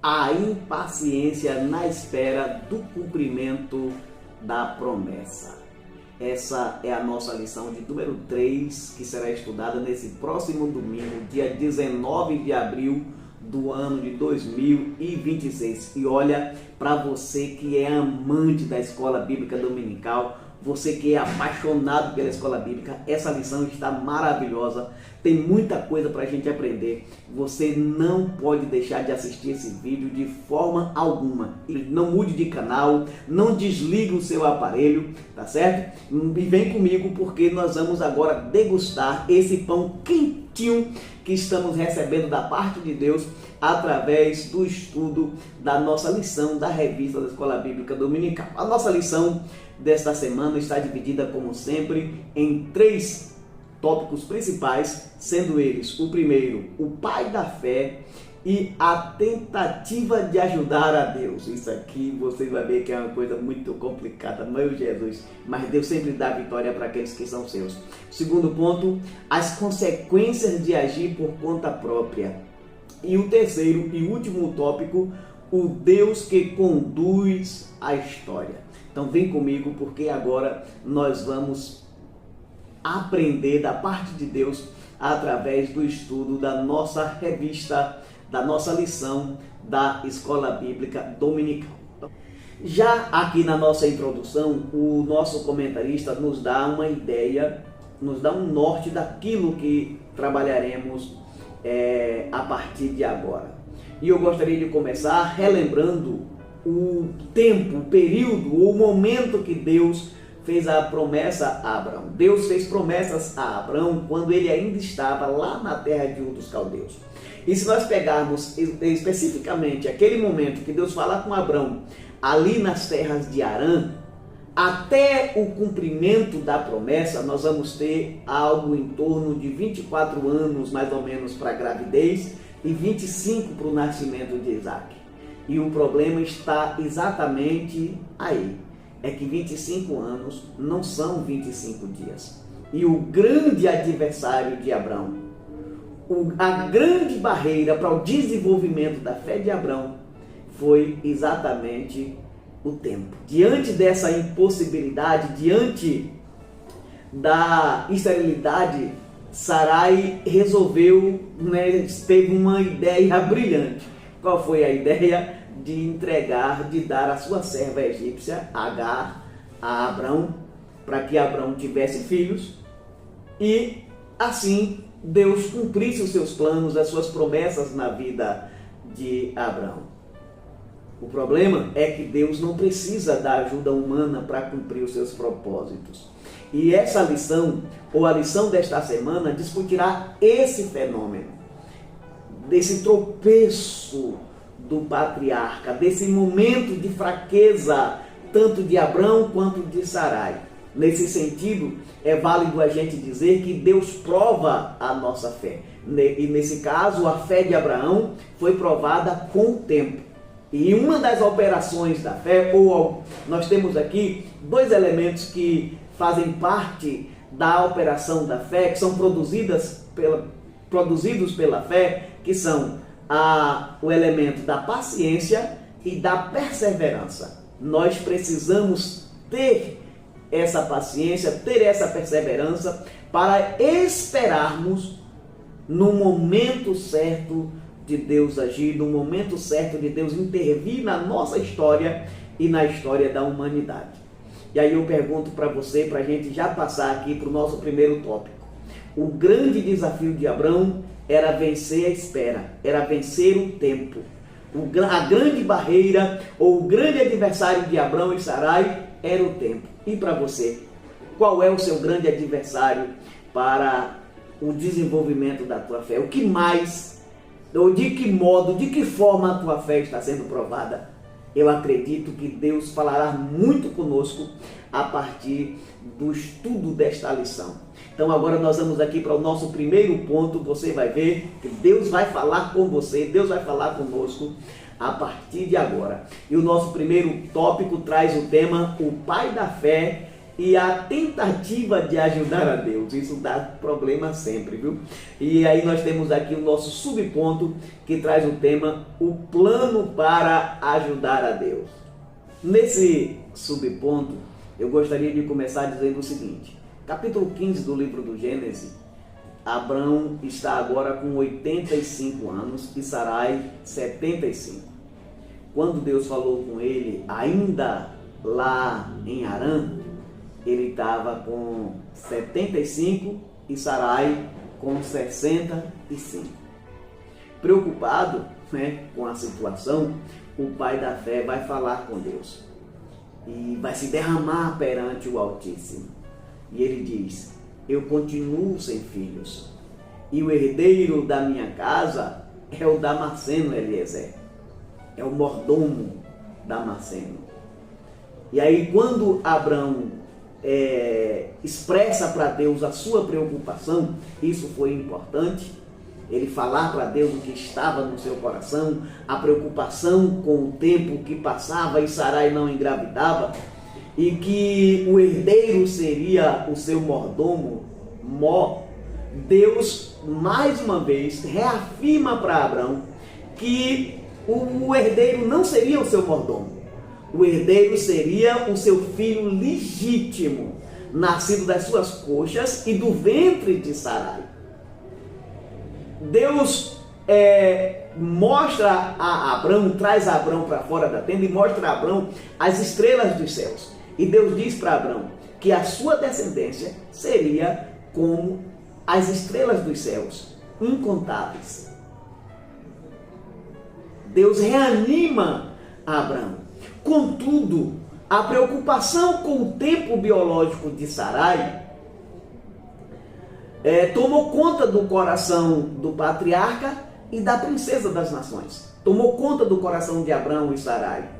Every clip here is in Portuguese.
A impaciência na espera do cumprimento da promessa. Essa é a nossa lição de número 3, que será estudada nesse próximo domingo, dia 19 de abril do ano de 2026. E olha, para você que é amante da escola bíblica dominical, você que é apaixonado pela escola bíblica, essa lição está maravilhosa, tem muita coisa para a gente aprender. Você não pode deixar de assistir esse vídeo de forma alguma. Não mude de canal, não desligue o seu aparelho, tá certo? E vem comigo porque nós vamos agora degustar esse pão quentinho que estamos recebendo da parte de Deus através do estudo da nossa lição da revista da Escola Bíblica Dominical. A nossa lição desta semana está dividida, como sempre, em 3 tópicos principais, sendo eles o primeiro, o pai da fé, e a tentativa de ajudar a Deus. Isso aqui você vai ver que é uma coisa muito complicada, meu Jesus, mas Deus sempre dá vitória para aqueles que são seus. Segundo ponto, as consequências de agir por conta própria. E o terceiro e último tópico, o Deus que conduz a história. Então vem comigo porque agora nós vamos aprender da parte de Deus através do estudo da nossa revista, da nossa lição da Escola Bíblica Dominical. Já aqui na nossa introdução, o nosso comentarista nos dá uma ideia, nos dá um norte daquilo que trabalharemos a partir de agora. E eu gostaria de começar relembrando o tempo, o período, o momento que Deus fez a promessa a Abraão. Deus fez promessas a Abraão quando ele ainda estava lá na terra de Ur dos Caldeus. E se nós pegarmos especificamente aquele momento que Deus fala com Abraão, ali nas terras de Harã, até o cumprimento da promessa, nós vamos ter algo em torno de 24 anos, mais ou menos, para a gravidez e 25 para o nascimento de Isaac. E o problema está exatamente aí. É que 25 anos não são 25 dias. E o grande adversário de Abraão, a grande barreira para o desenvolvimento da fé de Abraão foi exatamente o tempo. Diante dessa impossibilidade, diante da esterilidade, Sarai resolveu, teve uma ideia brilhante. Qual foi a ideia? De entregar, de dar a sua serva egípcia, Agar, a Abraão, para que Abraão tivesse filhos e assim Deus cumprisse os seus planos, as suas promessas na vida de Abraão. O problema é que Deus não precisa da ajuda humana para cumprir os seus propósitos. E essa lição, ou a lição desta semana, discutirá esse fenômeno, desse tropeço do patriarca, desse momento de fraqueza, tanto de Abraão quanto de Sarai. Nesse sentido, é válido a gente dizer que Deus prova a nossa fé. E nesse caso, a fé de Abraão foi provada com o tempo. E uma das operações da fé, nós temos aqui 2 elementos que fazem parte da operação da fé, que são produzidos pela fé, que são o elemento da paciência e da perseverança. Nós precisamos ter essa paciência, ter essa perseverança para esperarmos no momento certo de Deus agir, no momento certo de Deus intervir na nossa história e na história da humanidade. E aí eu pergunto para você, para a gente já passar aqui para o nosso primeiro tópico. O grande desafio de Abraão era vencer a espera, era vencer o tempo. A grande barreira, ou o grande adversário de Abraão e Sarai era o tempo. E para você, qual é o seu grande adversário para o desenvolvimento da tua fé? O que mais, ou de que modo, de que forma a tua fé está sendo provada? Eu acredito que Deus falará muito conosco a partir do estudo desta lição. Então agora nós vamos aqui para o nosso primeiro ponto. Você vai ver que Deus vai falar com você, Deus vai falar conosco a partir de agora. E o nosso primeiro tópico traz o tema: o pai da fé e a tentativa de ajudar a Deus. Isso dá problema sempre, viu? E aí nós temos aqui o nosso subponto que traz o tema, o plano para ajudar a Deus. Nesse subponto, eu gostaria de começar dizendo o seguinte: capítulo 15 do livro do Gênesis, Abrão está agora com 85 anos e Sarai 75. Quando Deus falou com ele, ainda lá em Harã, ele estava com 75 e Sarai com 65. Preocupado, com a situação, o pai da fé vai falar com Deus e vai se derramar perante o Altíssimo. E ele diz: eu continuo sem filhos e o herdeiro da minha casa é o Damasceno Eliezer, é o mordomo Damasceno. E aí quando Abrão expressa para Deus a sua preocupação, isso foi importante, ele falar para Deus o que estava no seu coração, a preocupação com o tempo que passava e Sarai não engravidava, e que o herdeiro seria o seu mordomo, Deus mais uma vez reafirma para Abrão que o herdeiro não seria o seu mordomo, o herdeiro seria o seu filho legítimo, nascido das suas coxas e do ventre de Sarai. Deus mostra a Abrão, traz Abrão para fora da tenda e mostra a Abrão as estrelas dos céus. E Deus diz para Abrão que a sua descendência seria como as estrelas dos céus, incontáveis. Deus reanima Abrão. Contudo, a preocupação com o tempo biológico de Sarai tomou conta do coração do patriarca e da princesa das nações. Tomou conta do coração de Abrão e Sarai.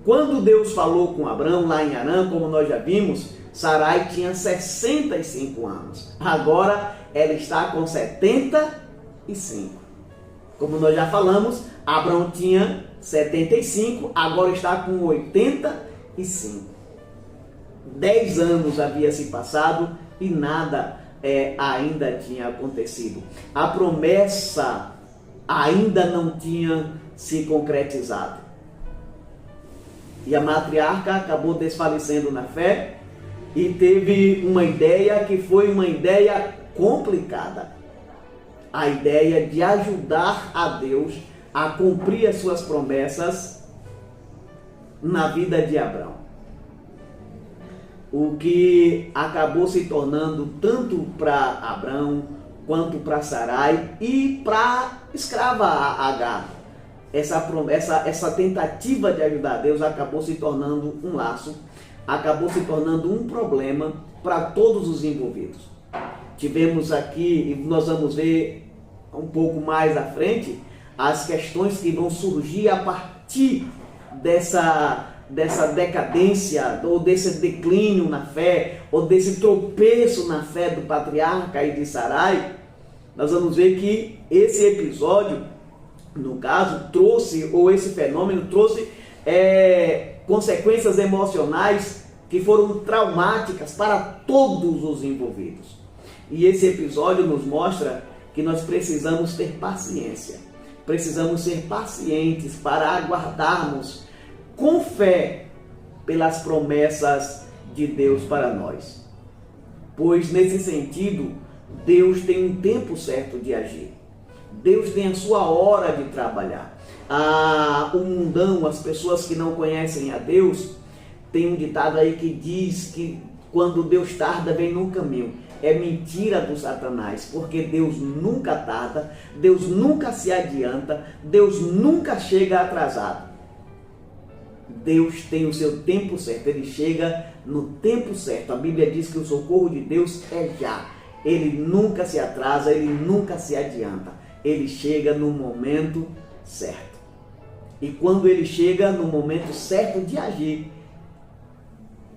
Quando Deus falou com Abrão lá em Harã, como nós já vimos, Sarai tinha 65 anos. Agora ela está com 75. Como nós já falamos, Abrão tinha 75, agora está com 85. 10 anos havia se passado e nada ainda tinha acontecido. A promessa ainda não tinha se concretizado. E a matriarca acabou desfalecendo na fé e teve uma ideia que foi uma ideia complicada. A ideia de ajudar a Deus a cumprir as suas promessas na vida de Abrão. O que acabou se tornando tanto para Abrão quanto para Sarai e para a escrava Agar. Essa tentativa de ajudar a Deus acabou se tornando um laço, acabou se tornando um problema para todos os envolvidos. Tivemos aqui, e nós vamos ver um pouco mais à frente, as questões que vão surgir a partir dessa decadência, ou desse declínio na fé, ou desse tropeço na fé do patriarca e de Sarai. Nós vamos ver que esse episódio, no caso, esse fenômeno trouxe consequências emocionais que foram traumáticas para todos os envolvidos. E esse episódio nos mostra que nós precisamos ter paciência, precisamos ser pacientes para aguardarmos com fé pelas promessas de Deus para nós. Pois nesse sentido, Deus tem um tempo certo de agir. Deus tem a sua hora de trabalhar. O mundão, as pessoas que não conhecem a Deus, tem um ditado aí que diz que quando Deus tarda, vem no caminho. É mentira do Satanás, porque Deus nunca tarda, Deus nunca se adianta, Deus nunca chega atrasado. Deus tem o seu tempo certo, Ele chega no tempo certo. A Bíblia diz que o socorro de Deus é já. Ele nunca se atrasa, Ele nunca se adianta. Ele chega no momento certo. E quando Ele chega no momento certo de agir,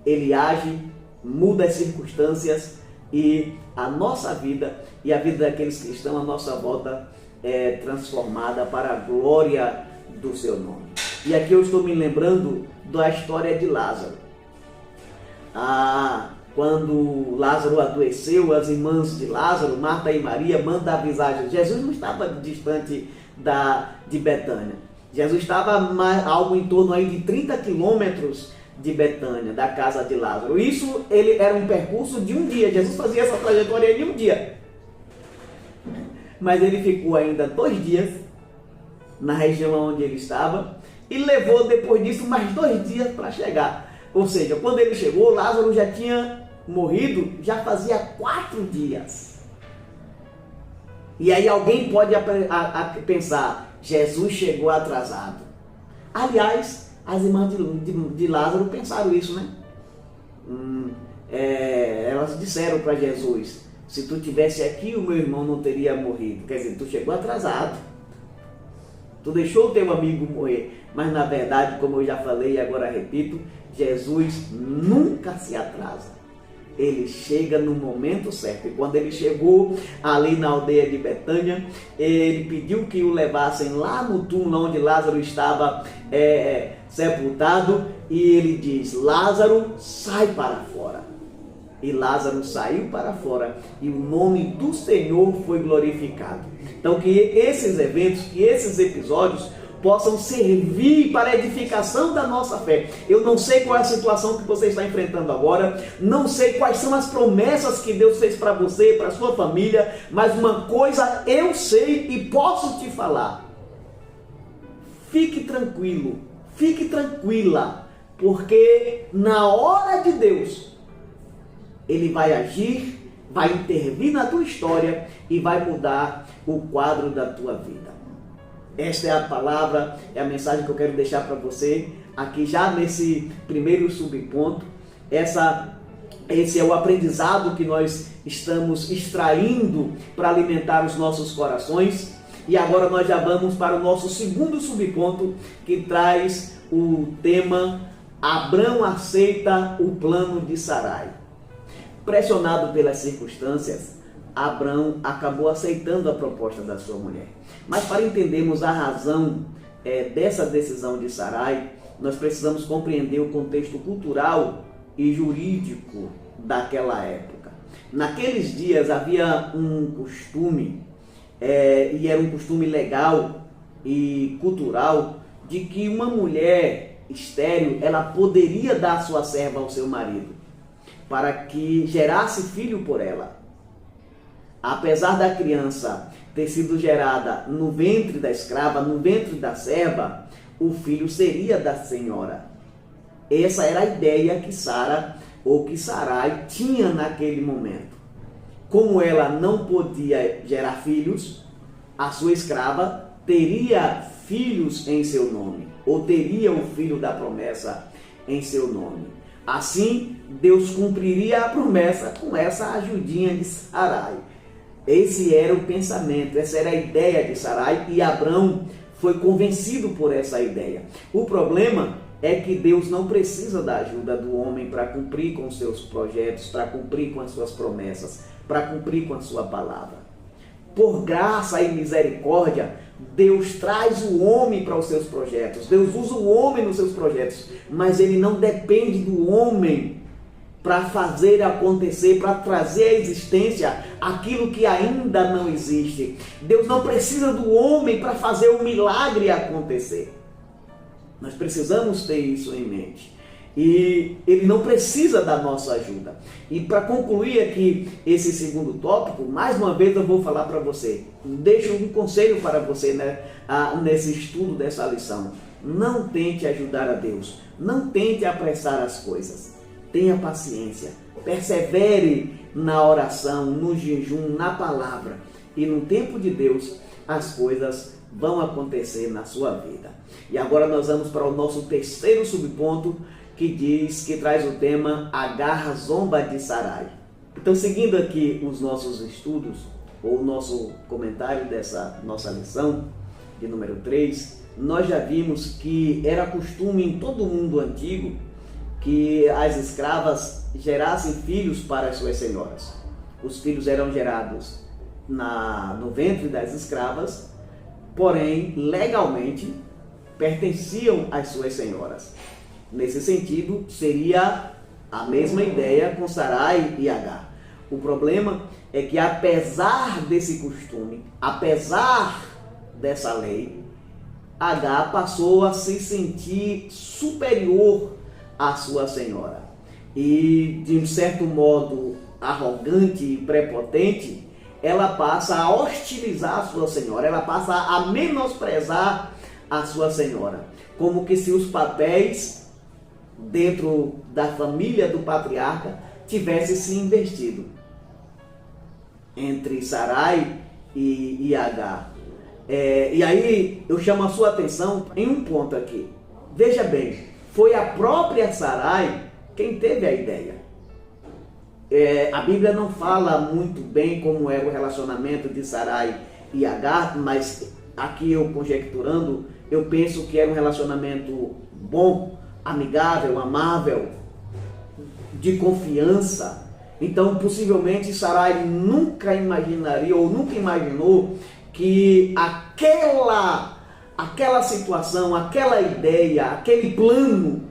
Ele age, muda as circunstâncias e a nossa vida e a vida daqueles que estão à nossa volta é transformada para a glória do seu nome. E aqui eu estou me lembrando da história de Lázaro. Quando Lázaro adoeceu, as irmãs de Lázaro, Marta e Maria, mandam avisar Jesus. Jesus não estava distante de Betânia. Jesus estava algo em torno aí de 30 quilômetros de Betânia, da casa de Lázaro. Isso era um percurso de um dia. Jesus fazia essa trajetória de um dia. Mas ele ficou ainda 2 dias na região onde ele estava e levou depois disso mais 2 dias para chegar. Ou seja, quando ele chegou, Lázaro já tinha morrido, já fazia 4 dias. E aí alguém pode pensar, Jesus chegou atrasado. Aliás, as irmãs de Lázaro pensaram isso, né? Elas disseram para Jesus, se tu tivesse aqui, o meu irmão não teria morrido. Quer dizer, tu chegou atrasado. Tu deixou o teu amigo morrer. Mas na verdade, como eu já falei e agora repito, Jesus nunca se atrasa. Ele chega no momento certo. E quando ele chegou ali na aldeia de Betânia, ele pediu que o levassem lá no túmulo onde Lázaro estava sepultado. E ele diz, Lázaro, sai para fora. E Lázaro saiu para fora. E o nome do Senhor foi glorificado. Então que esses eventos, que esses episódios possam servir para a edificação da nossa fé. Eu não sei qual é a situação que você está enfrentando agora, não sei quais são as promessas que Deus fez para você, para a sua família, mas uma coisa eu sei e posso te falar. Fique tranquilo, fique tranquila, porque na hora de Deus, Ele vai agir, vai intervir na tua história e vai mudar o quadro da tua vida. Esta é a palavra, é a mensagem que eu quero deixar para você aqui já nesse primeiro subponto. Esse é o aprendizado que nós estamos extraindo para alimentar os nossos corações. E agora nós já vamos para o nosso segundo subponto, que traz o tema Abrão aceita o plano de Sarai. Pressionado pelas circunstâncias, Abrão acabou aceitando a proposta da sua mulher. Mas para entendermos a razão dessa decisão de Sarai, nós precisamos compreender o contexto cultural e jurídico daquela época. Naqueles dias havia um costume, e era um costume legal e cultural, de que uma mulher estéril, ela poderia dar sua serva ao seu marido, para que gerasse filho por ela. Apesar da criança ter sido gerada no ventre da escrava, no ventre da serva, o filho seria da senhora. Essa era a ideia que Sarai tinha naquele momento. Como ela não podia gerar filhos, a sua escrava teria filhos em seu nome, ou teria o filho da promessa em seu nome. Assim, Deus cumpriria a promessa com essa ajudinha de Sarai. Esse era o pensamento, essa era a ideia de Sarai, e Abrão foi convencido por essa ideia. O problema é que Deus não precisa da ajuda do homem para cumprir com os seus projetos, para cumprir com as suas promessas, para cumprir com a sua palavra. Por graça e misericórdia, Deus traz o homem para os seus projetos, Deus usa o homem nos seus projetos, mas ele não depende do homem para fazer acontecer, para trazer à existência aquilo que ainda não existe. Deus não precisa do homem para fazer o milagre acontecer. Nós precisamos ter isso em mente. E Ele não precisa da nossa ajuda. E para concluir aqui esse segundo tópico, mais uma vez eu vou falar para você. Deixo um conselho para você, nesse estudo dessa lição. Não tente ajudar a Deus. Não tente apressar as coisas. Tenha paciência, persevere na oração, no jejum, na palavra. E no tempo de Deus, as coisas vão acontecer na sua vida. E agora nós vamos para o nosso terceiro subponto, que traz o tema Agar zomba de Sarai. Então, seguindo aqui os nossos estudos, ou o nosso comentário dessa nossa lição, de número 3, nós já vimos que era costume em todo o mundo antigo que as escravas gerassem filhos para as suas senhoras. Os filhos eram gerados no ventre das escravas, porém, legalmente, pertenciam às suas senhoras. Nesse sentido, seria A mesma ideia com Sarai e Agar. O problema é que, apesar desse costume, apesar dessa lei, Agar passou a se sentir superior à sua senhora. E, de um certo modo arrogante e prepotente, ela passa a hostilizar a sua senhora, ela passa a menosprezar a sua senhora, como que se os papéis dentro da família do patriarca tivessem se invertido entre Sarai e Agar. E aí eu chamo a sua atenção em um ponto aqui. Veja bem, foi a própria Sarai quem teve a ideia. A Bíblia não fala muito bem como era o relacionamento de Sarai e Agar, mas aqui eu conjecturando, eu penso que era um relacionamento bom, amigável, amável, de confiança. Então, possivelmente, Sarai nunca imaginaria ou nunca imaginou que aquela situação, aquela ideia, aquele plano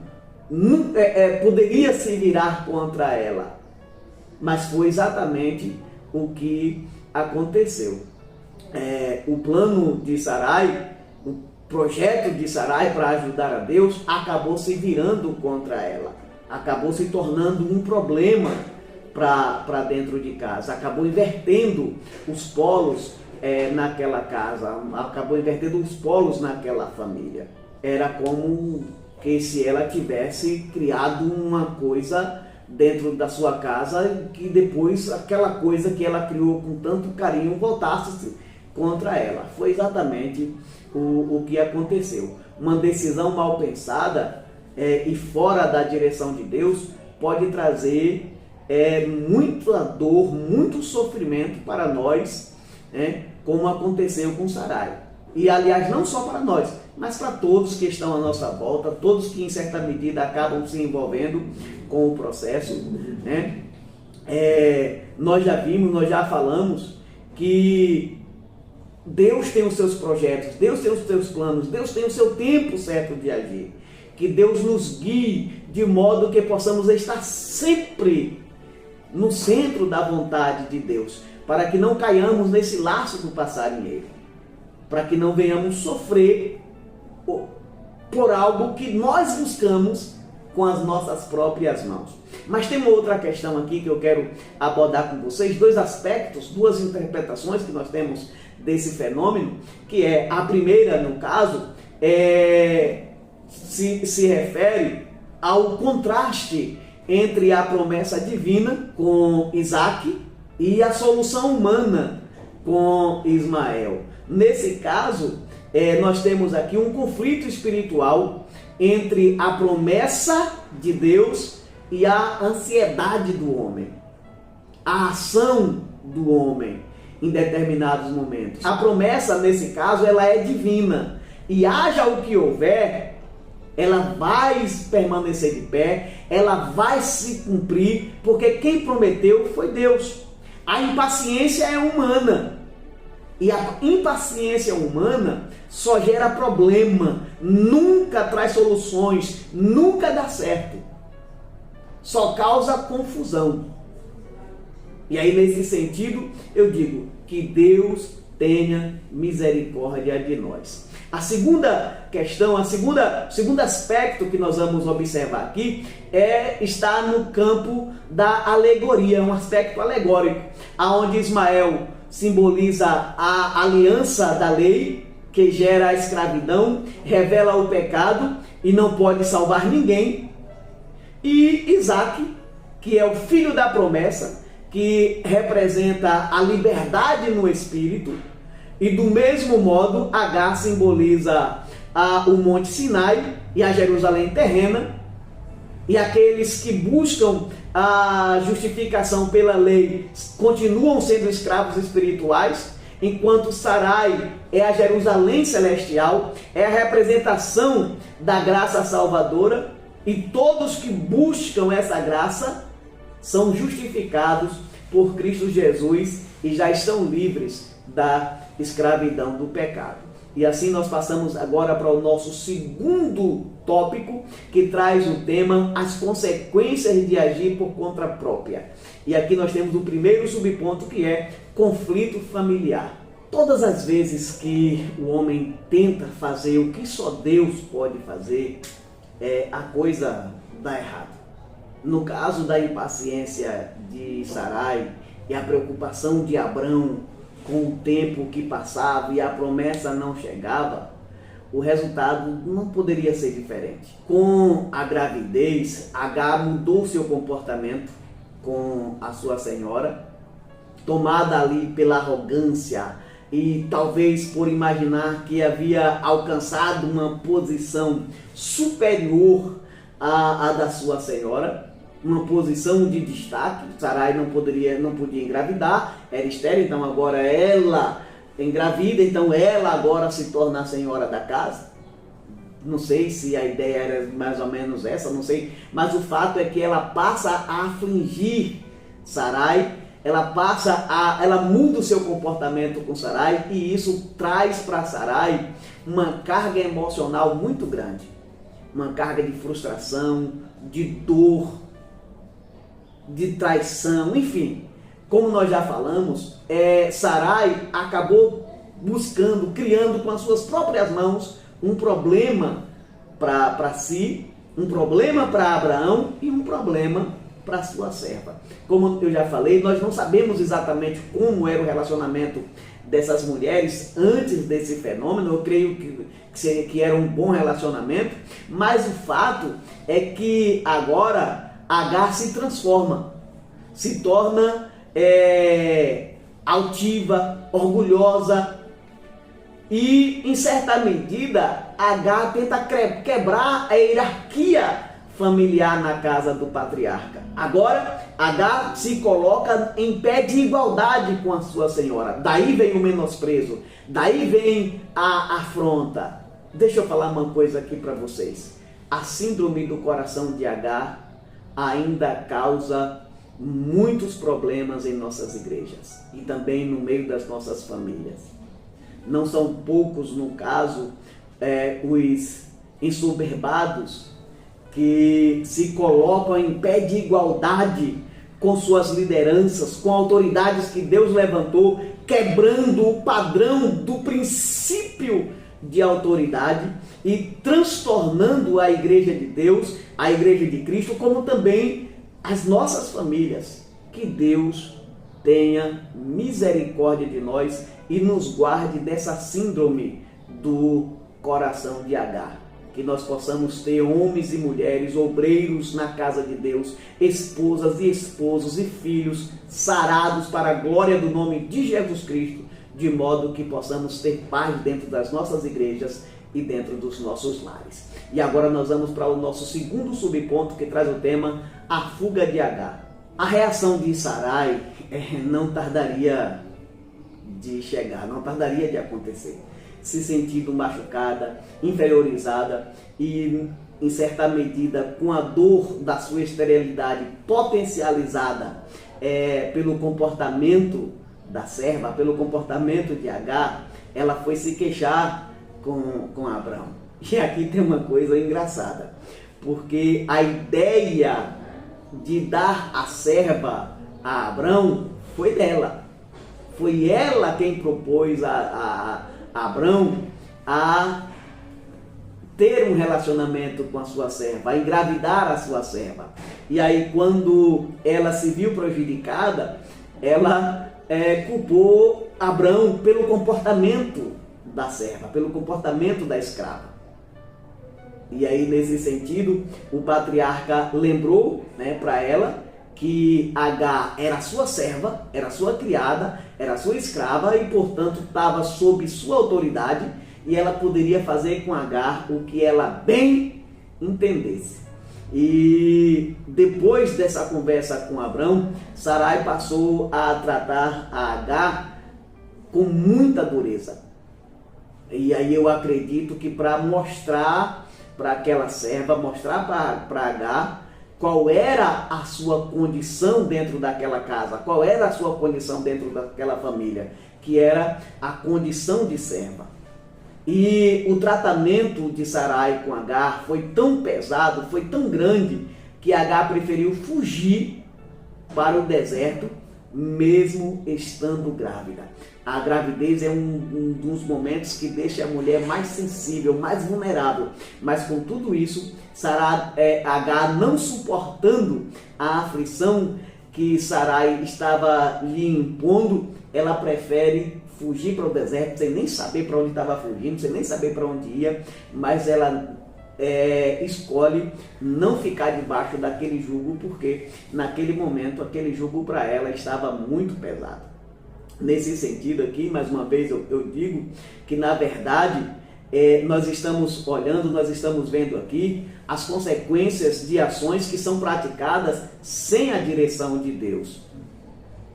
poderia se virar contra ela. Mas foi exatamente o que aconteceu. O plano de Sarai, o projeto de Sarai para ajudar a Deus, acabou se virando contra ela. Acabou se tornando um problema para dentro de casa. Acabou invertendo os polos naquela casa. Acabou invertendo os polos naquela família. Era como que se ela tivesse criado uma coisa dentro da sua casa, que depois aquela coisa que ela criou com tanto carinho voltasse contra ela. Foi exatamente o que aconteceu. Uma decisão mal pensada e fora da direção de Deus pode trazer muita dor, muito sofrimento para nós, como aconteceu com Sarai. E aliás, não só para nós, mas para todos que estão à nossa volta, todos que em certa medida acabam se envolvendo com o processo. Nós já vimos, nós já falamos que Deus tem os seus projetos, Deus tem os seus planos, Deus tem o seu tempo certo de agir. Que Deus nos guie de modo que possamos estar sempre no centro da vontade de Deus, para que não caiamos nesse laço do passarinheiro, para que não venhamos sofrer por algo que nós buscamos com as nossas próprias mãos. Mas tem uma outra questão aqui que eu quero abordar com vocês, dois aspectos, duas interpretações que nós temos desse fenômeno, que a primeira, no caso, se refere ao contraste entre a promessa divina com Isaac e a solução humana com Ismael. Nesse caso, nós temos aqui um conflito espiritual entre a promessa de Deus e a ansiedade do homem, a ação do homem em determinados momentos. A promessa, nesse caso, ela é divina, e haja o que houver, ela vai permanecer de pé, ela vai se cumprir, porque quem prometeu foi Deus. A impaciência é humana, e a impaciência humana só gera problema, nunca traz soluções, nunca dá certo, só causa confusão. E aí, nesse sentido, eu digo que Deus tenha misericórdia de nós. A segunda questão, o segundo aspecto que nós vamos observar aqui está no campo da alegoria, um aspecto alegórico, onde Ismael simboliza a aliança da lei, que gera a escravidão, revela o pecado e não pode salvar ninguém, e Isaac, que é o filho da promessa, que representa a liberdade no espírito, e do mesmo modo Agar simboliza o Monte Sinai e a Jerusalém terrena, e aqueles que buscam a justificação pela lei continuam sendo escravos espirituais, enquanto Sarai é a Jerusalém celestial, é a representação da graça salvadora, e todos que buscam essa graça são justificados por Cristo Jesus e já estão livres da escravidão do pecado. E assim nós passamos agora para o nosso segundo tópico, que traz o tema as consequências de agir por conta própria. E aqui nós temos o primeiro subponto, que é conflito familiar. Todas as vezes que o homem tenta fazer o que só Deus pode fazer, a coisa dá errado. No caso da impaciência de Sarai e a preocupação de Abrão com o tempo que passava e a promessa não chegava, o resultado não poderia ser diferente. Com a gravidez, Agar mudou seu comportamento com a sua senhora, tomada ali pela arrogância e talvez por imaginar que havia alcançado uma posição superior à da sua senhora, uma posição de destaque. Sarai não podia engravidar, era estéril, então agora ela engravida, então ela agora se torna a senhora da casa. Não sei se a ideia era mais ou menos essa, não sei, mas o fato é que ela passa a afligir Sarai, ela muda o seu comportamento com Sarai, e isso traz para Sarai uma carga emocional muito grande, uma carga de frustração, de dor, de traição, enfim. Como nós já falamos, Sarai acabou criando com as suas próprias mãos um problema para si, um problema para Abraão e um problema para sua serva. Como eu já falei, nós não sabemos exatamente como era o relacionamento dessas mulheres antes desse fenômeno. Eu creio que era um bom relacionamento, mas o fato é que agora Agar se transforma, se torna altiva, orgulhosa, e em certa medida Agar tenta quebrar a hierarquia familiar na casa do patriarca. Agora Agar se coloca em pé de igualdade com a sua senhora. Daí vem o menosprezo, daí vem a afronta. Deixa eu falar uma coisa aqui para vocês. A síndrome do coração de Agar ainda causa muitos problemas em nossas igrejas e também no meio das nossas famílias. Não são poucos, no caso, os ensoberbados que se colocam em pé de igualdade com suas lideranças, com autoridades que Deus levantou, quebrando o padrão do princípio de autoridade e transtornando a igreja de Deus, a igreja de Cristo, como também as nossas famílias. Que Deus tenha misericórdia de nós e nos guarde dessa síndrome do coração de Agar. Que nós possamos ter homens e mulheres, obreiros na casa de Deus, esposas e esposos e filhos sarados para a glória do nome de Jesus Cristo, de modo que possamos ter paz dentro das nossas igrejas e dentro dos nossos lares. E agora nós vamos para o nosso segundo subponto, que traz o tema a fuga de Agar. A reação de Sarai não tardaria de chegar, não tardaria de acontecer. Se sentindo machucada, inferiorizada e, em certa medida, com a dor da sua esterilidade potencializada pelo comportamento da serva, pelo comportamento de Agar, ela foi se queixar com Abrão. E aqui tem uma coisa engraçada, porque a ideia de dar a serva a Abrão foi dela. Foi ela quem propôs a Abrão a ter um relacionamento com a sua serva, a engravidar a sua serva. E aí, quando ela se viu prejudicada, ela culpou Abrão pelo comportamento da serva, pelo comportamento da escrava. E aí, nesse sentido, o patriarca lembrou para ela que Agar era sua serva, era sua criada, era sua escrava e, portanto, estava sob sua autoridade, e ela poderia fazer com Agar o que ela bem entendesse. E depois dessa conversa com Abrão, Sarai passou a tratar a Agar com muita dureza. E aí eu acredito que para mostrar para aquela serva, mostrar para Agar qual era a sua condição dentro daquela casa, qual era a sua condição dentro daquela família, que era a condição de serva. E o tratamento de Sarai com Agar foi tão pesado, foi tão grande, que Agar preferiu fugir para o deserto, mesmo estando grávida. A gravidez é um dos momentos que deixa a mulher mais sensível, mais vulnerável. Mas com tudo isso, Agar, não suportando a aflição que Sarai estava lhe impondo, ela prefere fugir para o deserto, sem nem saber para onde estava fugindo, sem nem saber para onde ia, mas ela escolhe não ficar debaixo daquele jugo, porque naquele momento aquele jugo para ela estava muito pesado. Nesse sentido aqui, mais uma vez eu digo que na verdade nós estamos olhando, nós estamos vendo aqui as consequências de ações que são praticadas sem a direção de Deus.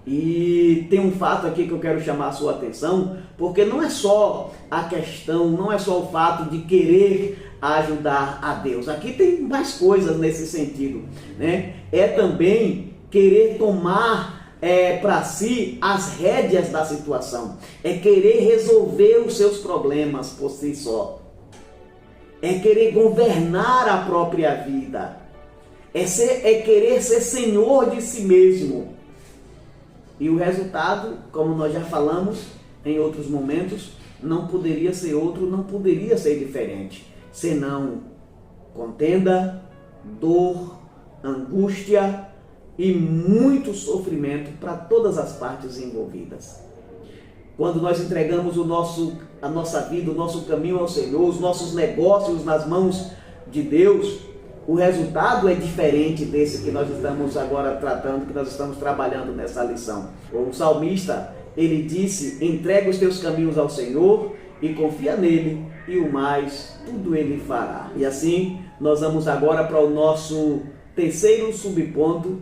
E tem um fato aqui que eu quero chamar a sua atenção, porque não é só a questão, não é só o fato de querer ajudar a Deus. Aqui tem mais coisas nesse sentido, né? É também querer tomar para si as rédeas da situação. É querer resolver os seus problemas por si só. É querer governar a própria vida. É querer ser senhor de si mesmo. E o resultado, como nós já falamos em outros momentos, não poderia ser outro, não poderia ser diferente, senão contenda, dor, angústia e muito sofrimento para todas as partes envolvidas. Quando nós entregamos a nossa vida, o nosso caminho ao Senhor, os nossos negócios nas mãos de Deus, o resultado é diferente desse que nós estamos agora tratando, que nós estamos trabalhando nessa lição. O salmista, ele disse: entrega os teus caminhos ao Senhor e confia nele, e o mais tudo ele fará. E assim, nós vamos agora para o nosso terceiro subponto,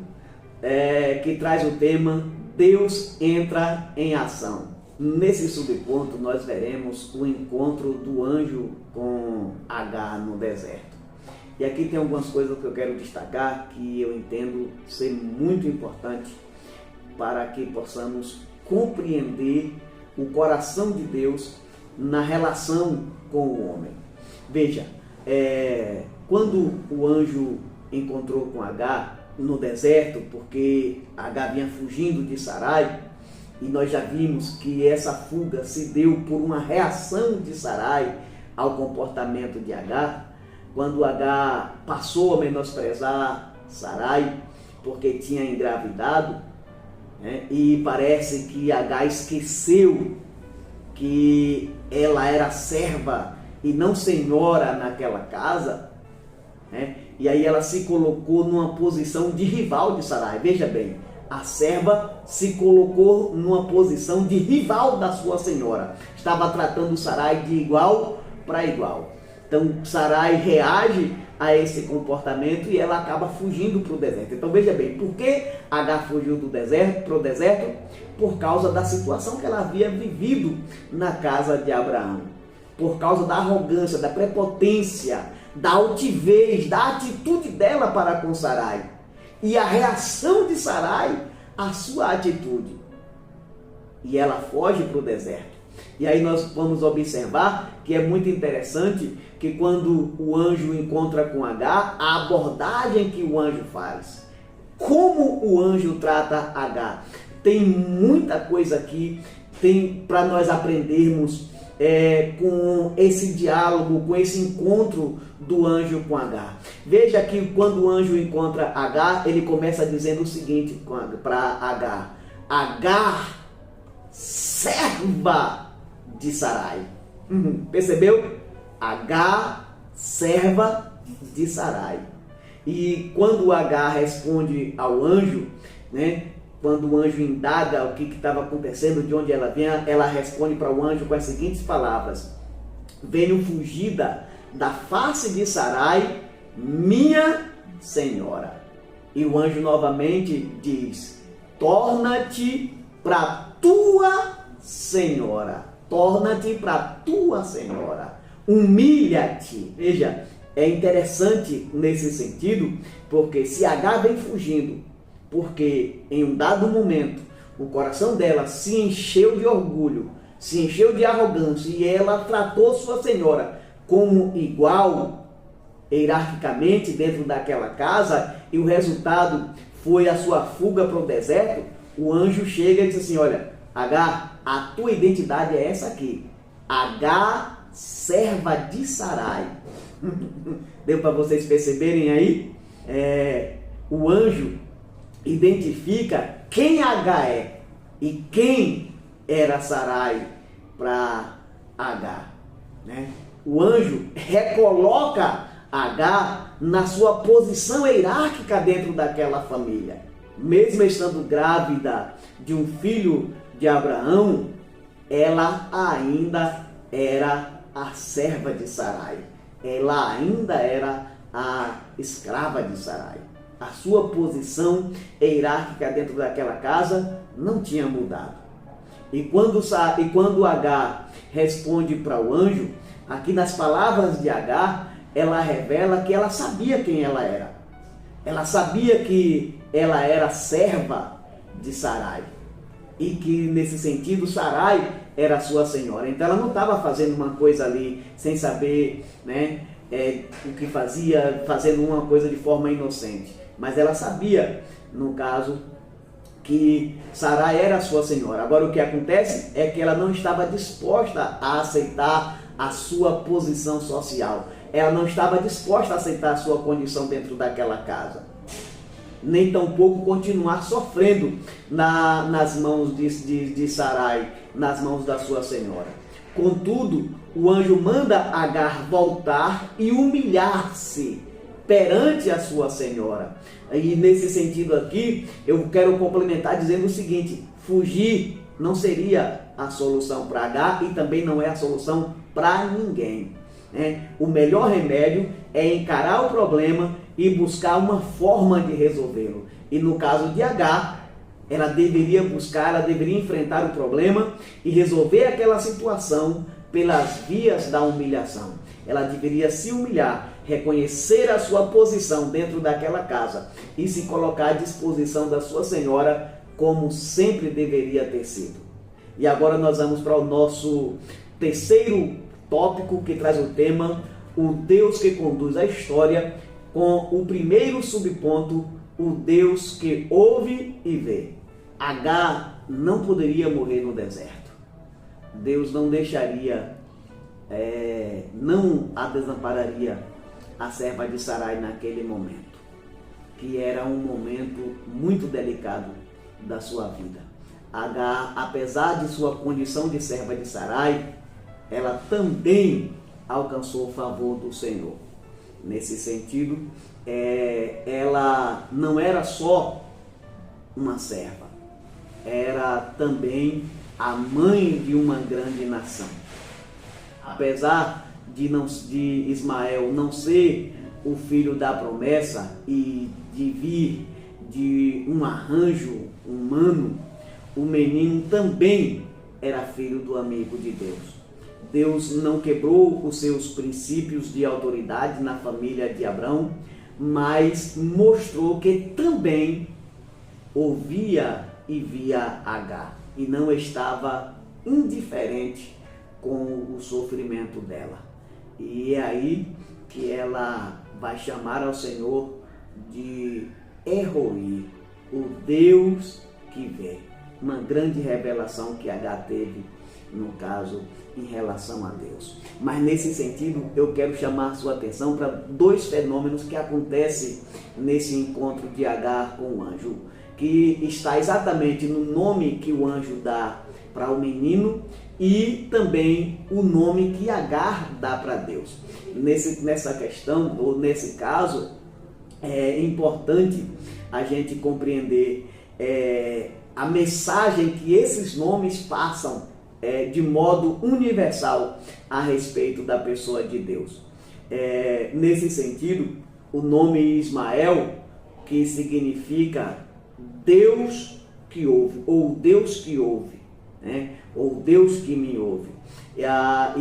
que traz o tema Deus entra em ação. Nesse subponto nós veremos o encontro do anjo com Agar no deserto. E aqui tem algumas coisas que eu quero destacar, que eu entendo ser muito importante para que possamos compreender o coração de Deus na relação com o homem. Veja, quando o anjo encontrou com Agar no deserto, porque Agar vinha fugindo de Sarai, e nós já vimos que essa fuga se deu por uma reação de Sarai ao comportamento de Agar, quando Agar passou a menosprezar Sarai porque tinha engravidado, né? E parece que Agar esqueceu que ela era serva e não senhora naquela casa, né? E aí ela se colocou numa posição de rival de Sarai. Veja bem, a serva se colocou numa posição de rival da sua senhora. Estava tratando Sarai de igual para igual. Então Sarai reage a esse comportamento e ela acaba fugindo para o deserto. Então veja bem, por que Agar fugiu do deserto para o deserto? Por causa da situação que ela havia vivido na casa de Abraão. Por causa da arrogância, da prepotência, da altivez, da atitude dela para com Sarai. E a reação de Sarai à sua atitude. E ela foge para o deserto. E aí nós vamos observar que é muito interessante que quando o anjo encontra com Agar, a abordagem que o anjo faz. Como o anjo trata Agar. Tem muita coisa aqui, tem para nós aprendermos com esse diálogo, com esse encontro do anjo com Agar. Veja que quando o anjo encontra Agar, ele começa dizendo o seguinte para Agar: Agar, serva de Sarai. Percebeu? Agar, serva de Sarai. E quando Agar responde ao anjo, né? Quando o anjo indaga o que estava acontecendo, de onde ela vinha, ela responde para o anjo com as seguintes palavras: venho fugida da face de Sarai, minha senhora. E o anjo novamente diz: torna-te para tua senhora. Torna-te para tua senhora. Humilha-te. Veja, é interessante nesse sentido, porque se Agar vem fugindo, porque em um dado momento o coração dela se encheu de orgulho, se encheu de arrogância e ela tratou sua senhora como igual, hierarquicamente, dentro daquela casa, e o resultado foi a sua fuga para o deserto, o anjo chega e diz assim: olha, Agar, a tua identidade é essa aqui, Agar, serva de Sarai. Deu para vocês perceberem aí? O anjo identifica quem Agar é e quem era Sarai para Agar, né? O anjo recoloca Agar na sua posição hierárquica dentro daquela família. Mesmo estando grávida de um filho de Abraão, ela ainda era a serva de Sarai. Ela ainda era a escrava de Sarai. A sua posição hierárquica dentro daquela casa não tinha mudado. E quando Agar responde para o anjo, aqui nas palavras de Agar, ela revela que ela sabia quem ela era. Ela sabia que ela era serva de Sarai. E que, nesse sentido, Sarai era sua senhora. Então ela não estava fazendo uma coisa ali sem saber, né, o que fazia, fazendo uma coisa de forma inocente. Mas ela sabia, no caso, que Sarai era sua senhora. Agora o que acontece é que ela não estava disposta a aceitar a sua posição social. Ela não estava disposta a aceitar a sua condição dentro daquela casa. Nem tampouco continuar sofrendo nas mãos de Sarai, nas mãos da sua senhora. Contudo, o anjo manda Agar voltar e humilhar-se perante a sua senhora. E nesse sentido aqui, eu quero complementar dizendo o seguinte: fugir não seria a solução para Agar e também não é a solução para ninguém. O melhor remédio é encarar o problema e buscar uma forma de resolvê-lo. E no caso de Agar, ela deveria enfrentar o problema e resolver aquela situação pelas vias da humilhação. Ela deveria se humilhar, reconhecer a sua posição dentro daquela casa e se colocar à disposição da sua senhora, como sempre deveria ter sido. E agora nós vamos para o nosso terceiro tópico, que traz o tema o Deus que conduz a história, com o primeiro subponto, o Deus que ouve e vê. Agar não poderia morrer no deserto. Deus não deixaria, não a desampararia, a serva de Sarai naquele momento, que era um momento muito delicado da sua vida. Agar, apesar de sua condição de serva de Sarai, ela também alcançou o favor do Senhor. Nesse sentido, ela não era só uma serva, era também a mãe de uma grande nação. Apesar de Ismael não ser o filho da promessa e de vir de um arranjo humano, o menino também era filho do amigo de Deus. Deus não quebrou os seus princípios de autoridade na família de Abraão, mas mostrou que também ouvia e via Agar e não estava indiferente com o sofrimento dela. E é aí que ela vai chamar ao Senhor de Erroí, o Deus que vê. Uma grande revelação que Agar teve, no caso, em relação a Deus. Mas nesse sentido, eu quero chamar a sua atenção para dois fenômenos que acontecem nesse encontro de Agar com o anjo, que está exatamente no nome que o anjo dá para o menino e também o nome que Agar dá para Deus. Nessa questão, ou nesse caso, é importante a gente compreender a mensagem que esses nomes passam de modo universal a respeito da pessoa de Deus. Nesse sentido, o nome Ismael, que significa Deus que ouve, ou Deus que ouve, né? Ou Deus que me ouve. E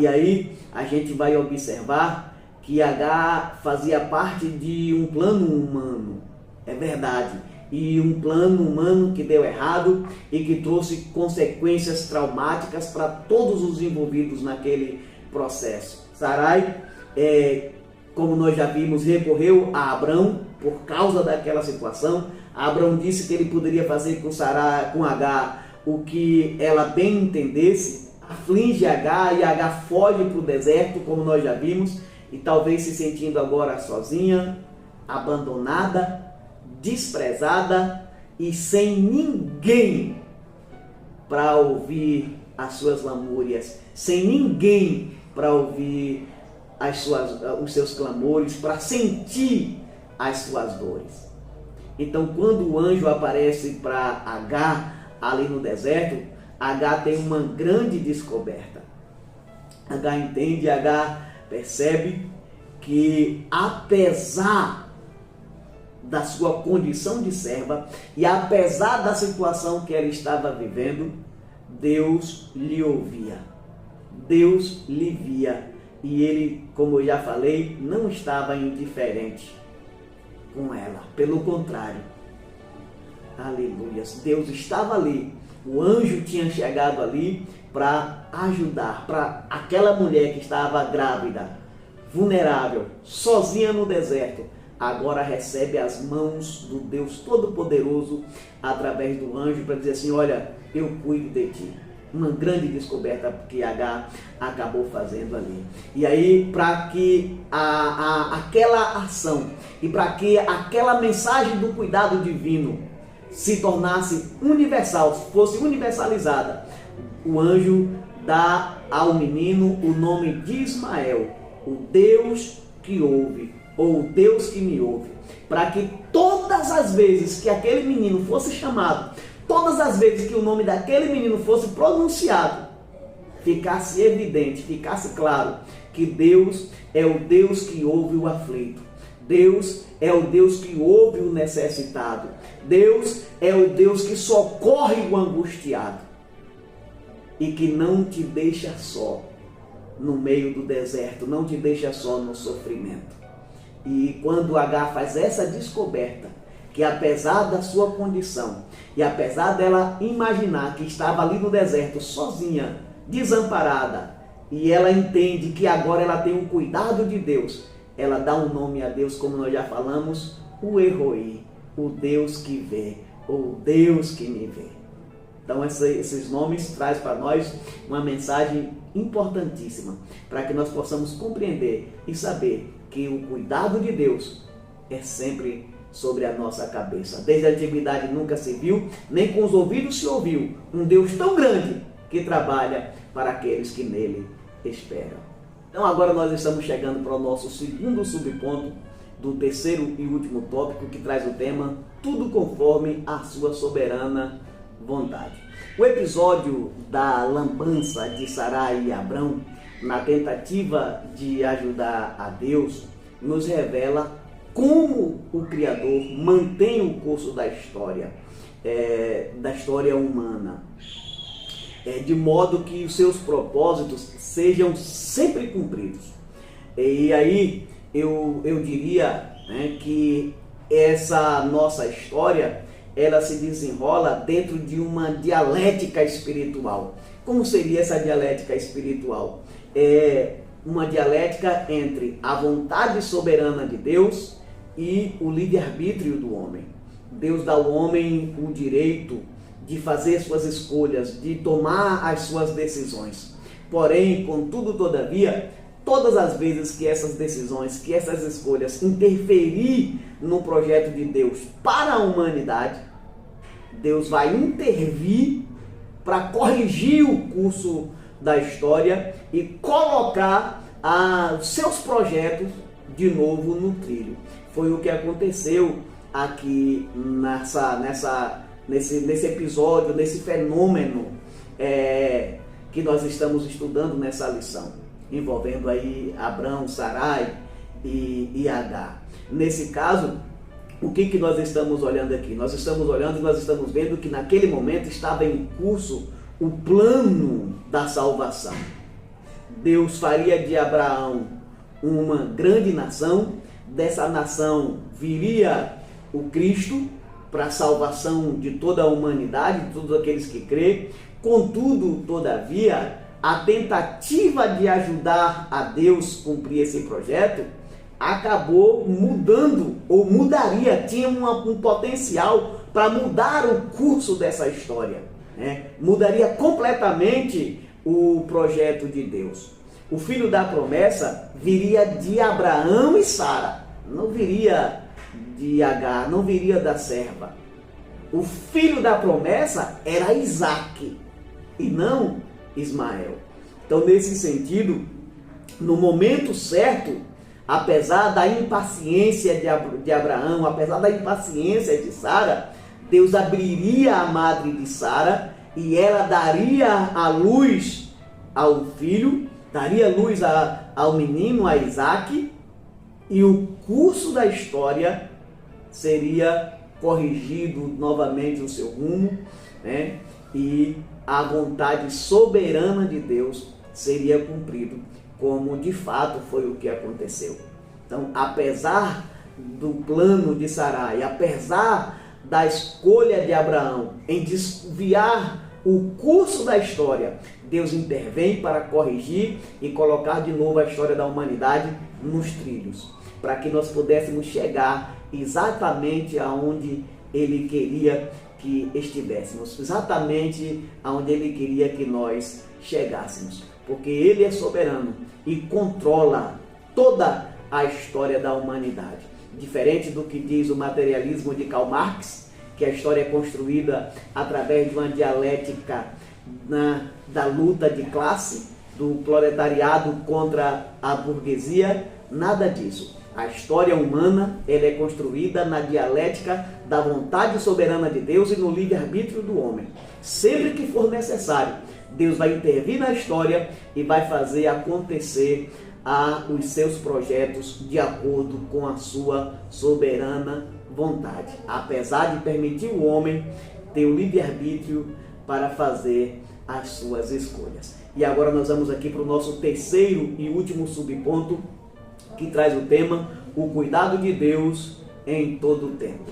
aí a gente vai observar que Agar fazia parte de um plano humano, é verdade. e um plano humano que deu errado e que trouxe consequências traumáticas para todos os envolvidos naquele processo. Sarai, como nós já vimos, recorreu a Abrão por causa daquela situação. Abrão disse que ele poderia fazer com Agar o que ela bem entendesse, aflige Agar e Agar foge para o deserto, como nós já vimos, e talvez se sentindo agora sozinha, abandonada, desprezada e sem ninguém para ouvir as suas lamúrias, sem ninguém para ouvir os seus clamores, para sentir as suas dores. Então, quando o anjo aparece para Agar ali no deserto, Agar tem uma grande descoberta. Agar entende, Agar percebe que, apesar da sua condição de serva e apesar da situação que ela estava vivendo, Deus lhe ouvia, Deus lhe via, e ele, como eu já falei, não estava indiferente com ela, pelo contrário, aleluia, Deus estava ali, o anjo tinha chegado ali para ajudar, para aquela mulher que estava grávida, vulnerável, sozinha no deserto, agora recebe as mãos do Deus Todo-Poderoso através do anjo para dizer assim, olha, eu cuido de ti. Uma grande descoberta que Agar acabou fazendo ali. E aí, para que aquela ação e para que aquela mensagem do cuidado divino se tornasse universal, fosse universalizada, o anjo dá ao menino o nome de Ismael, o Deus que ouve, ou o Deus que me ouve, para que todas as vezes que aquele menino fosse chamado, todas as vezes que o nome daquele menino fosse pronunciado, ficasse evidente, ficasse claro que Deus é o Deus que ouve o aflito, Deus é o Deus que ouve o necessitado, Deus é o Deus que socorre o angustiado e que não te deixa só no meio do deserto, não te deixa só no sofrimento. E quando Agar faz essa descoberta, que apesar da sua condição, e apesar dela imaginar que estava ali no deserto sozinha, desamparada, e ela entende que agora ela tem o cuidado de Deus, ela dá um nome a Deus, como nós já falamos, o Erroí, o Deus que vê, o Deus que me vê. Então esses nomes trazem para nós uma mensagem importantíssima, para que nós possamos compreender e saber que o cuidado de Deus é sempre sobre a nossa cabeça. Desde a antiguidade nunca se viu, nem com os ouvidos se ouviu, um Deus tão grande que trabalha para aqueles que nele esperam. Então agora nós estamos chegando para o nosso segundo subponto do terceiro e último tópico, que traz o tema tudo conforme a sua soberana vontade. O episódio da lambança de Sarai e Abrão, na tentativa de ajudar a Deus, nos revela como o Criador mantém o curso da história humana, de modo que os seus propósitos sejam sempre cumpridos. E aí eu diria, que essa nossa história, ela se desenrola dentro de uma dialética espiritual. Como seria essa dialética espiritual? É uma dialética entre a vontade soberana de Deus e o livre-arbítrio do homem. Deus dá ao homem o direito de fazer suas escolhas, de tomar as suas decisões. Porém, contudo, todavia, todas as vezes que essas decisões, que essas escolhas interferir no projeto de Deus para a humanidade, Deus vai intervir para corrigir o curso da história e colocar os seus projetos de novo no trilho. Foi o que aconteceu aqui nesse episódio, nesse fenômeno que nós estamos estudando nessa lição, envolvendo aí Abrão, Sarai e Agar. Nesse caso, o que nós estamos olhando aqui? Nós estamos olhando e nós estamos vendo que naquele momento estava em curso o plano da salvação. Deus faria de Abraão uma grande nação, dessa nação viria o Cristo, para a salvação de toda a humanidade, de todos aqueles que crêem. Contudo, todavia, a tentativa de ajudar a Deus cumprir esse projeto acabou mudando, ou mudaria, tinha um potencial para mudar o curso dessa história, né? Mudaria completamente o projeto de Deus. O filho da promessa viria de Abraão e Sara, não viria de Agar, não viria da serva. O filho da promessa era Isaac e não Ismael. Então, nesse sentido, no momento certo, apesar da impaciência de Abraão, apesar da impaciência de Sara, Deus abriria a madre de Sara e ela daria a luz ao filho, daria luz ao menino, a Isaac, e o curso da história seria corrigido novamente o seu rumo, né? E a vontade soberana de Deus seria cumprido, como de fato foi o que aconteceu. Então, apesar do plano de Sarai, apesar da escolha de Abraão em desviar o curso da história, Deus intervém para corrigir e colocar de novo a história da humanidade nos trilhos, para que nós pudéssemos chegar exatamente aonde Ele queria que estivéssemos, exatamente aonde Ele queria que nós chegássemos, porque Ele é soberano e controla toda a história da humanidade. Diferente do que diz o materialismo de Karl Marx, que a história é construída através de uma dialética da luta de classe, do proletariado contra a burguesia, nada disso. A história humana ela é construída na dialética da vontade soberana de Deus e no livre-arbítrio do homem. Sempre que for necessário, Deus vai intervir na história e vai fazer acontecer os seus projetos de acordo com a sua soberana vontade, apesar de permitir o homem ter o livre-arbítrio para fazer as suas escolhas. E agora nós vamos aqui para o nosso terceiro e último subponto, que traz o tema, o cuidado de Deus em todo o tempo.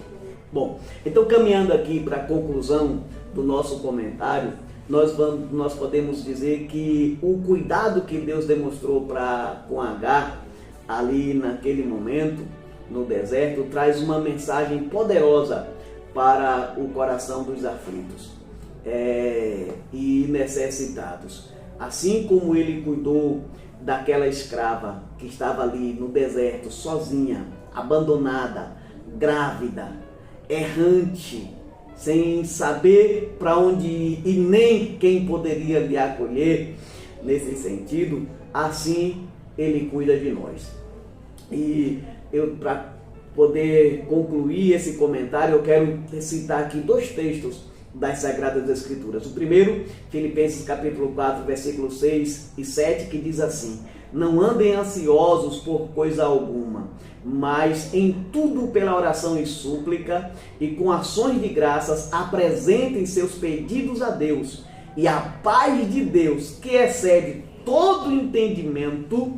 Bom, então caminhando aqui para a conclusão do nosso comentário, nós podemos dizer que o cuidado que Deus demonstrou com Agar, ali naquele momento, no deserto, traz uma mensagem poderosa para o coração dos aflitos e necessitados. Assim como Ele cuidou daquela escrava que estava ali no deserto, sozinha, abandonada, grávida, errante, sem saber para onde ir e nem quem poderia lhe acolher, nesse sentido, assim Ele cuida de nós. E para poder concluir esse comentário, eu quero citar aqui 2 textos das Sagradas Escrituras. O primeiro, Filipenses capítulo 4, versículos 6 e 7, que diz assim: não andem ansiosos por coisa alguma, mas em tudo pela oração e súplica e com ações de graças apresentem seus pedidos a Deus, e a paz de Deus, que excede todo entendimento,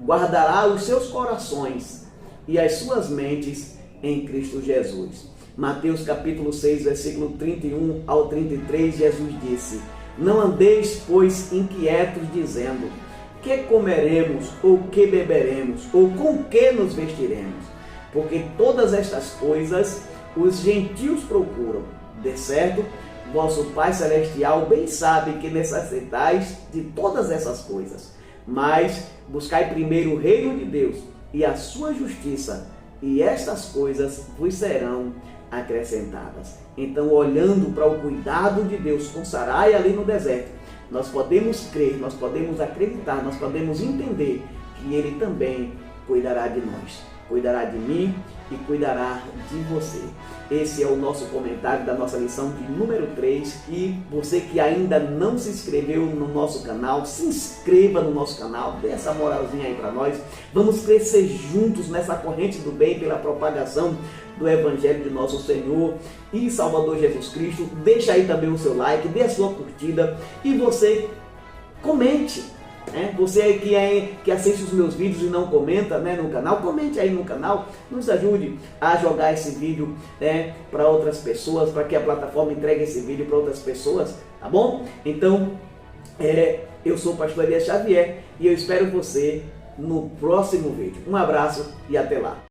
guardará os seus corações e as suas mentes em Cristo Jesus. Mateus capítulo 6, versículo 31 ao 33, Jesus disse: não andeis, pois, inquietos, dizendo: que comeremos, ou que beberemos, ou com que nos vestiremos? Porque todas estas coisas os gentios procuram. De certo, vosso Pai Celestial bem sabe que necessitais de todas essas coisas. Mas buscai primeiro o reino de Deus e a sua justiça, e estas coisas vos serão acrescentadas. Então, olhando para o cuidado de Deus com Sarai ali no deserto, nós podemos crer, nós podemos acreditar, nós podemos entender que Ele também cuidará de nós, cuidará de mim e cuidará de você. Esse é o nosso comentário da nossa lição de número 3. E você que ainda não se inscreveu no nosso canal, se inscreva no nosso canal, dê essa moralzinha aí para nós. Vamos crescer juntos nessa corrente do bem pela propagação do Evangelho de nosso Senhor e Salvador Jesus Cristo. Deixa aí também o seu like, dê a sua curtida e você comente Você aí que assiste os meus vídeos e não comenta, né, no canal, comente aí no canal, nos ajude a jogar esse vídeo, para outras pessoas, para que a plataforma entregue esse vídeo para outras pessoas, tá bom? Então, eu sou o pastor Elias Xavier e eu espero você no próximo vídeo. Um abraço e até lá.